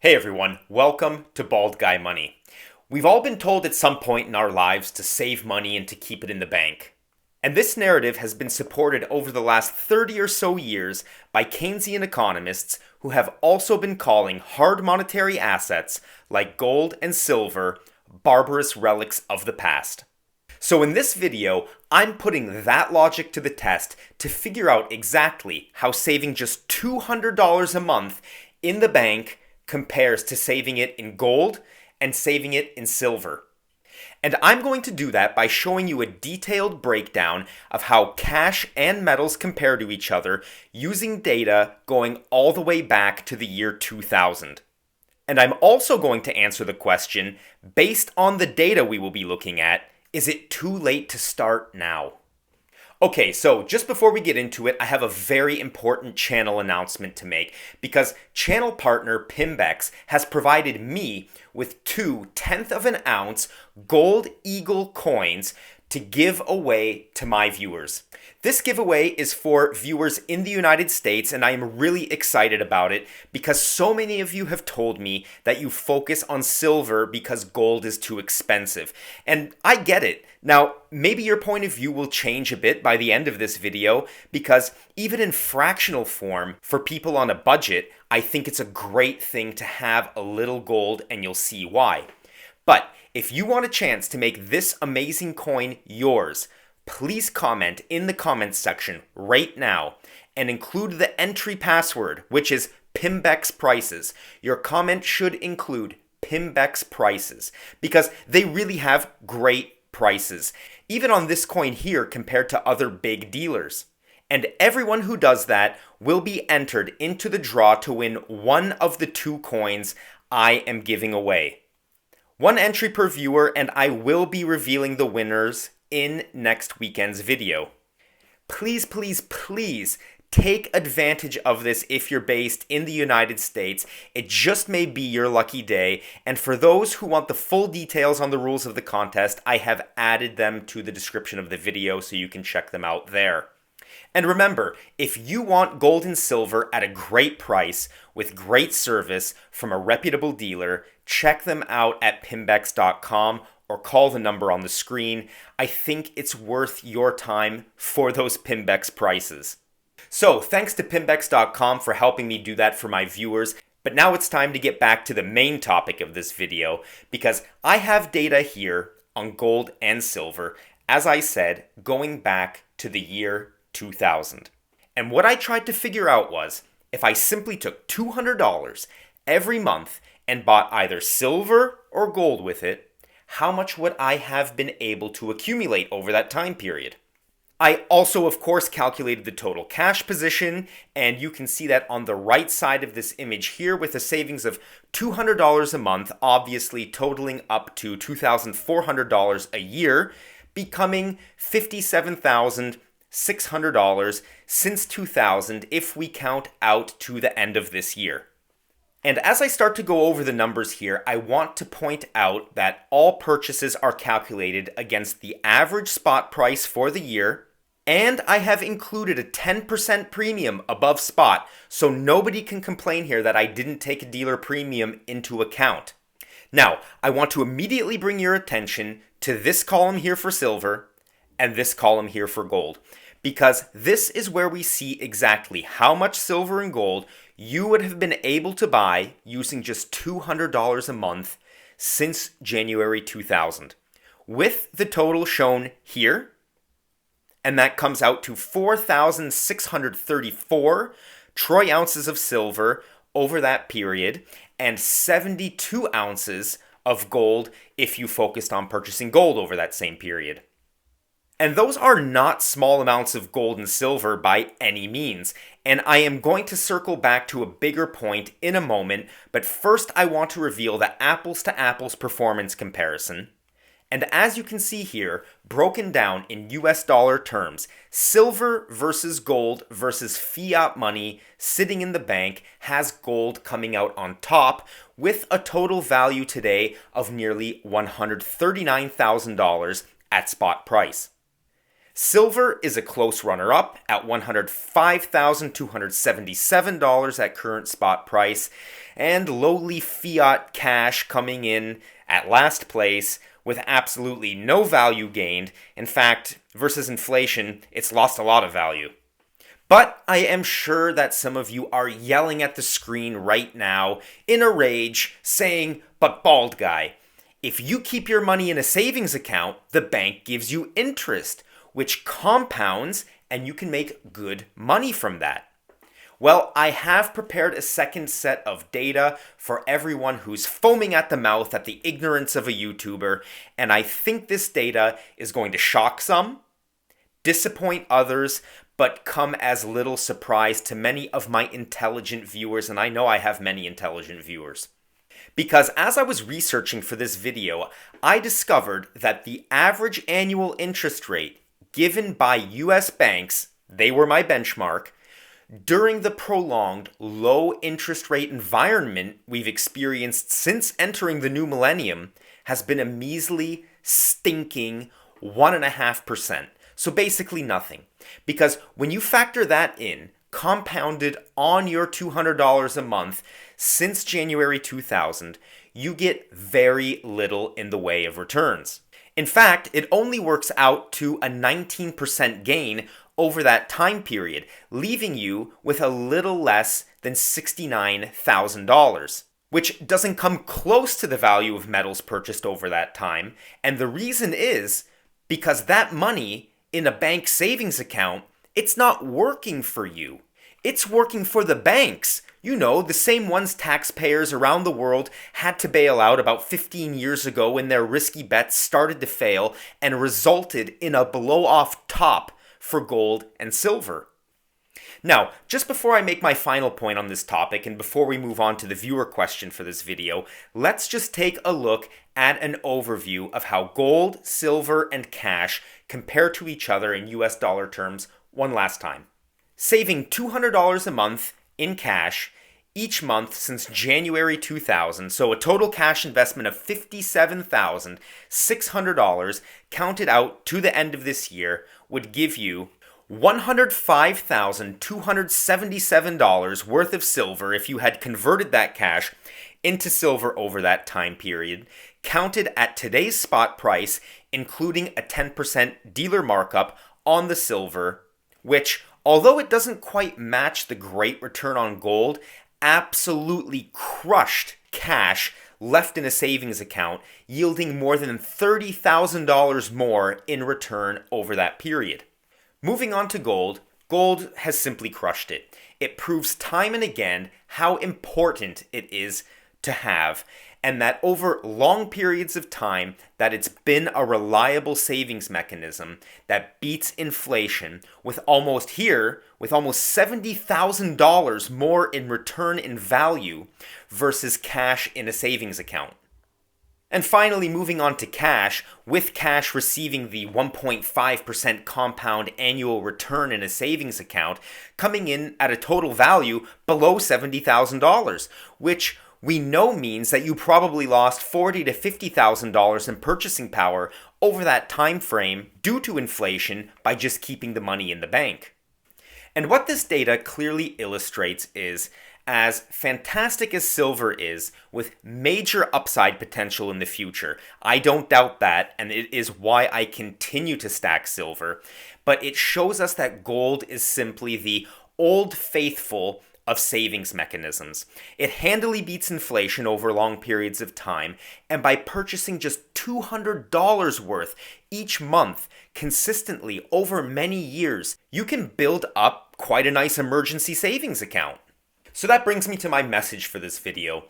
Hey everyone, welcome to Bald Guy Money. We've all been told at some point in our lives to save money and to keep it in the bank. And this narrative has been supported over the last 30 or so years by Keynesian economists who have also been calling hard monetary assets like gold and silver barbarous relics of the past. So in this video, I'm putting that logic to the test to figure out exactly how saving just $200 a month in the bank compares to saving it in gold and saving it in silver. And I'm going to do that by showing you a detailed breakdown of how cash and metals compare to each other using data going all the way back to the year 2000. And I'm also going to answer the question, based on the data we will be looking at, is it too late to start now? Okay, so just before we get into it, I have a very important channel announcement to make because channel partner Pimbex has provided me with two 1/10 of an ounce gold eagle coins to give away to my viewers. This giveaway is for viewers in the United States, and I am really excited about it because so many of you have told me that you focus on silver because gold is too expensive. And I get it. Now, maybe your point of view will change a bit by the end of this video because even in fractional form, for people on a budget, I think it's a great thing to have a little gold, and you'll see why. But if you want a chance to make this amazing coin yours, please comment in the comments section right now and include the entry password, which is Pimbex Prices. Your comment should include Pimbex Prices because they really have great prices, even on this coin here compared to other big dealers. And everyone who does that will be entered into the draw to win one of the two coins I am giving away. One entry per viewer, and I will be revealing the winners in next weekend's video. Please, please, please take advantage of this if you're based in the United States. It just may be your lucky day. And for those who want the full details on the rules of the contest, I have added them to the description of the video so you can check them out there. And remember, if you want gold and silver at a great price with great service from a reputable dealer, check them out at pimbex.com or call the number on the screen. I think it's worth your time for those Pimbex prices. So thanks to pimbex.com for helping me do that for my viewers. But now it's time to get back to the main topic of this video because I have data here on gold and silver, as I said, going back to the year 2000. And what I tried to figure out was, if I simply took $200 every month and bought either silver or gold with it, how much would I have been able to accumulate over that time period? I also, of course, calculated the total cash position, and you can see that on the right side of this image here with a savings of $200 a month, obviously totaling up to $2,400 a year, becoming $57,600 since 2000 if we count out to the end of this year. And as I start to go over the numbers here, I want to point out that all purchases are calculated against the average spot price for the year, and I have included a 10% premium above spot, so nobody can complain here that I didn't take a dealer premium into account. Now, I want to immediately bring your attention to this column here for silver and this column here for gold, because this is where we see exactly how much silver and gold you would have been able to buy using just $200 a month since January 2000, with the total shown here, and that comes out to 4,634 troy ounces of silver over that period, and 72 ounces of gold if you focused on purchasing gold over that same period. And those are not small amounts of gold and silver by any means. And I am going to circle back to a bigger point in a moment, but first I want to reveal the apples to apples performance comparison. And as you can see here, broken down in US dollar terms, silver versus gold versus fiat money sitting in the bank has gold coming out on top with a total value today of nearly $139,000 at spot price. Silver is a close runner-up at $105,277 at current spot price, and lowly fiat cash coming in at last place with absolutely no value gained. In fact, versus inflation, it's lost a lot of value. But I am sure that some of you are yelling at the screen right now in a rage saying, "But bald guy, if you keep your money in a savings account, the bank gives you interest, which compounds and you can make good money from that." Well, I have prepared a second set of data for everyone who's foaming at the mouth at the ignorance of a YouTuber, and I think this data is going to shock some, disappoint others, but come as little surprise to many of my intelligent viewers, and I know I have many intelligent viewers. Because as I was researching for this video, I discovered that the average annual interest rate given by US banks, they were my benchmark, during the prolonged low interest rate environment we've experienced since entering the new millennium has been a measly, stinking 1.5%. So basically nothing. Because when you factor that in, compounded on your $200 a month since January 2000, you get very little in the way of returns. In fact, it only works out to a 19% gain over that time period, leaving you with a little less than $69,000, which doesn't come close to the value of metals purchased over that time. And the reason is because that money in a bank savings account, it's not working for you. It's working for the banks. You know, the same ones taxpayers around the world had to bail out about 15 years ago when their risky bets started to fail and resulted in a blow-off top for gold and silver. Now, just before I make my final point on this topic and before we move on to the viewer question for this video, let's just take a look at an overview of how gold, silver, and cash compare to each other in US dollar terms one last time. Saving $200 a month in cash each month since January 2000, so a total cash investment of $57,600 counted out to the end of this year would give you $105,277 worth of silver if you had converted that cash into silver over that time period, counted at today's spot price, including a 10% dealer markup on the silver, which, although it doesn't quite match the great return on gold, absolutely crushed cash left in a savings account, yielding more than $30,000 more in return over that period. Moving on to gold, gold has simply crushed it. It proves time and again how important it is to have, and that over long periods of time that it's been a reliable savings mechanism that beats inflation with almost $70,000 more in return in value versus cash in a savings account. And finally, moving on to cash, with cash receiving the 1.5% compound annual return in a savings account, coming in at a total value below $70,000, which we know means that you probably lost $40,000 to $50,000 in purchasing power over that time frame due to inflation by just keeping the money in the bank. And what this data clearly illustrates is, as fantastic as silver is, with major upside potential in the future, I don't doubt that, and it is why I continue to stack silver, but it shows us that gold is simply the old faithful of savings mechanisms. It handily beats inflation over long periods of time, and by purchasing just $200 worth each month consistently over many years, you can build up quite a nice emergency savings account. So that brings me to my message for this video.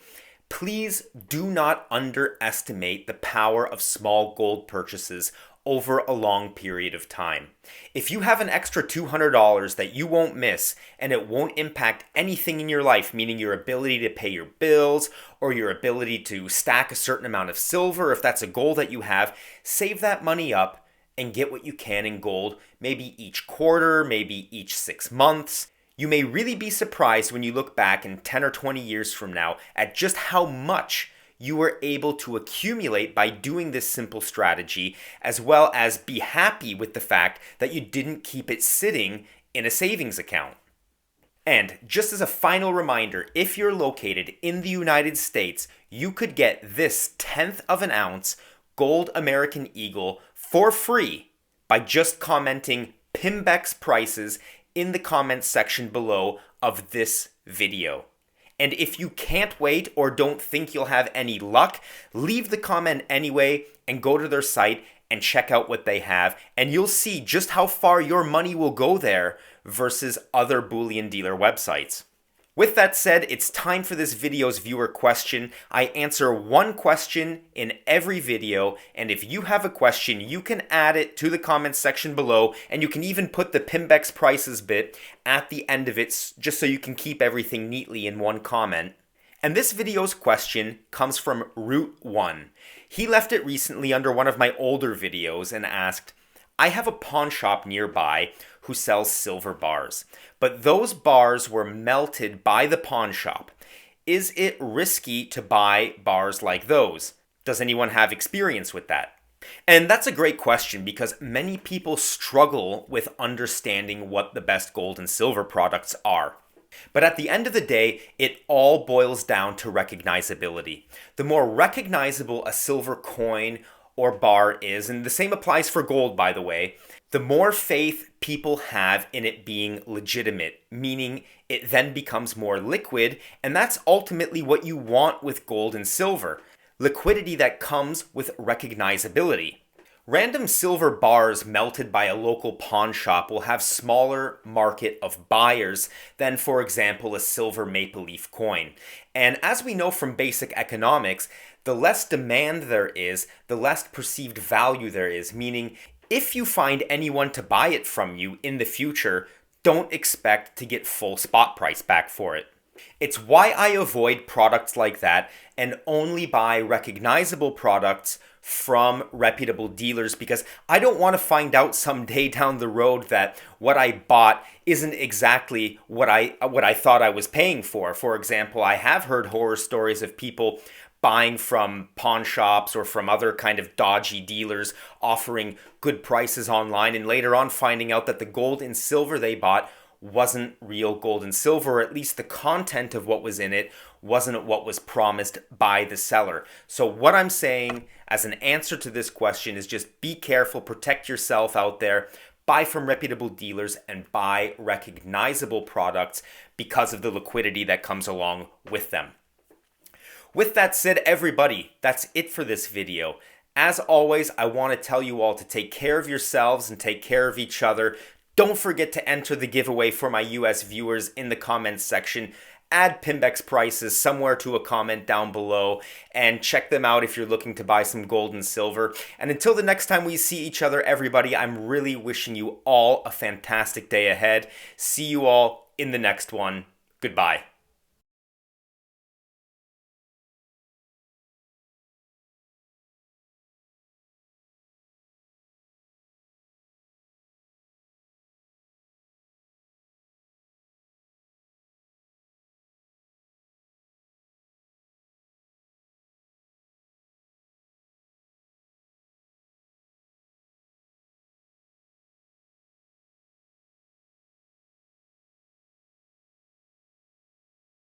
Please do not underestimate the power of small gold purchases over a long period of time. If you have an extra $200 that you won't miss and it won't impact anything in your life, meaning your ability to pay your bills or your ability to stack a certain amount of silver, if that's a goal that you have, save that money up and get what you can in gold, maybe each quarter, maybe each 6 months. You may really be surprised when you look back in 10 or 20 years from now at just how much you were able to accumulate by doing this simple strategy, as well as be happy with the fact that you didn't keep it sitting in a savings account. And just as a final reminder, if you're located in the United States, you could get this 1/10 of an ounce gold American Eagle for free by just commenting Pimbex Prices in the comments section below of this video. And if you can't wait or don't think you'll have any luck, leave the comment anyway and go to their site and check out what they have, and you'll see just how far your money will go there versus other bullion dealer websites. With that said, it's time for this video's viewer question. I answer one question in every video, and if you have a question, you can add it to the comments section below, and you can even put the Pimbex Prices bit at the end of it just so you can keep everything neatly in one comment. And this video's question comes from Route 1. He left it recently under one of my older videos and asked, I have a pawn shop nearby who sells silver bars, but those bars were melted by the pawn shop. Is it risky to buy bars like those? Does anyone have experience with that? And that's a great question because many people struggle with understanding what the best gold and silver products are. But at the end of the day, it all boils down to recognizability. The more recognizable a silver coin or bar is, and the same applies for gold, by the way, the more faith people have in it being legitimate, meaning it then becomes more liquid, and that's ultimately what you want with gold and silver. Liquidity that comes with recognizability. Random silver bars melted by a local pawn shop will have smaller market of buyers than, for example, a silver maple leaf coin. And as we know from basic economics, the less demand there is, the less perceived value there is, meaning if you find anyone to buy it from you in the future, don't expect to get full spot price back for it. It's why I avoid products like that and only buy recognizable products from reputable dealers, because I don't want to find out someday down the road that what I bought isn't exactly what I thought I was paying for. For example, I have heard horror stories of people buying from pawn shops or from other kind of dodgy dealers offering good prices online and later on finding out that the gold and silver they bought wasn't real gold and silver, or at least the content of what was in it wasn't what was promised by the seller. So what I'm saying as an answer to this question is just be careful, protect yourself out there, buy from reputable dealers, and buy recognizable products because of the liquidity that comes along with them. With that said, everybody, that's it for this video. As always, I want to tell you all to take care of yourselves and take care of each other. Don't forget to enter the giveaway for my US viewers in the comments section. Add Pimbex Prices somewhere to a comment down below and check them out if you're looking to buy some gold and silver. And until the next time we see each other, everybody, I'm really wishing you all a fantastic day ahead. See you all in the next one. Goodbye.